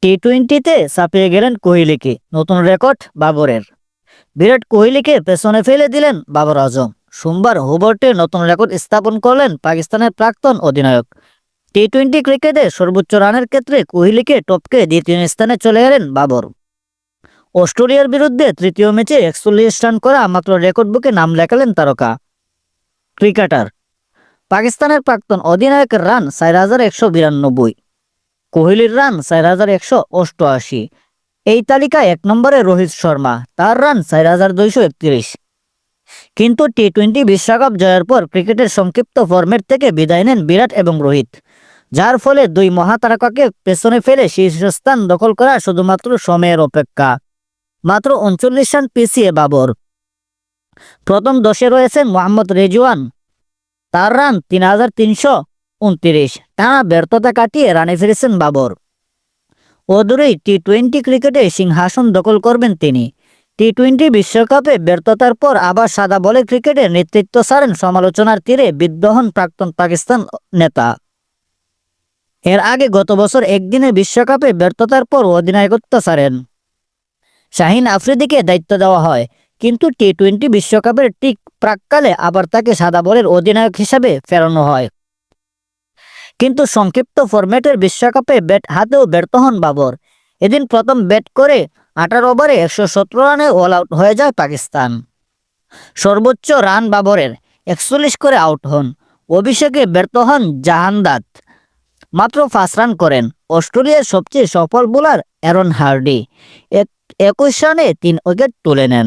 টি-20তে ছাপিয়ে গেলেন কোহলিকে, নতুন রেকর্ড বাবরের। বিরাট কোহলিকে পেছনে ফেলে দিলেন বাবর আজম। সোমবার হোবার্টে নতুন রেকর্ড স্থাপন করলেন পাকিস্তানের প্রাক্তন অধিনায়ক। টি-20 ক্রিকেটে সর্বোচ্চ রানের ক্ষেত্রে কোহলিকে টপকে দ্বিতীয় স্থানে চলে গেলেন বাবর। অস্ট্রেলিয়ার বিরুদ্ধে তৃতীয় ম্যাচে 41 রান করা মাত্র রেকর্ড বুকে নাম লেখালেন তারকা ক্রিকেটার। পাকিস্তানের প্রাক্তন অধিনায়কের রান 4192, কোহলির রান 4188। এই তালিকায় 1 নম্বরে রোহিত শর্মা, তার রান 4231। কিন্তু টি-20 বিশ্বকাপ জয়ের পর ক্রিকেটের সংক্ষিপ্ত ফরম্যাট থেকে বিদায় নেন বিরাট এবং রোহিত, যার ফলে দুই মহাতারকাকে পেছনে ফেলে শীর্ষস্থান দখল করা শুধুমাত্র সময়ের অপেক্ষা। মাত্র 39 রান পিছিয়ে বাবর। প্রথম 10-এ রয়েছেন মোহাম্মদ রেজওয়ান, তার রান 3329। টানা ব্যর্থতা কাটিয়ে রানে ফিরেছেন বাবর। অদূরেই টি-20 ক্রিকেটে সিংহাসন দখল করবেন তিনি। টি-20 বিশ্বকাপে ব্যর্থতার পর আবার সাদা বলে ক্রিকেটে নেতৃত্ব ছাড়েন সমালোচনার তীরে বিদ্ধ হন প্রাক্তন পাকিস্তান নেতা। এর আগে গত বছর একদিনের বিশ্বকাপে ব্যর্থতার পর অধিনায়কত্ব ছাড়েন শাহিন আফ্রিদিকে দায়িত্ব দেওয়া হয়, কিন্তু টি-20 বিশ্বকাপের ঠিক প্রাক্কালে আবার তাকে সাদা বলের অধিনায়ক হিসাবে ফেরানো হয়। কিন্তু সংক্ষিপ্ত ফরম্যাটের বিশ্বকাপে ব্যাট হাতেও ব্যর্থ হন বাবর। এদিন প্রথম ব্যাট করে 18 ওভারে 117 রানে অল আউট হয়ে যায় পাকিস্তান। সর্বোচ্চ রান বাবরের, 41 করে আউট হন। অভিষেকে ব্যর্থ হন জাহানদাদ, মাত্র 5 রান করেন। অস্ট্রেলিয়ার সবচেয়ে সফল বোলার অ্যারন হার্ডি 21 রানে 3 উইকেট তুলে নেন।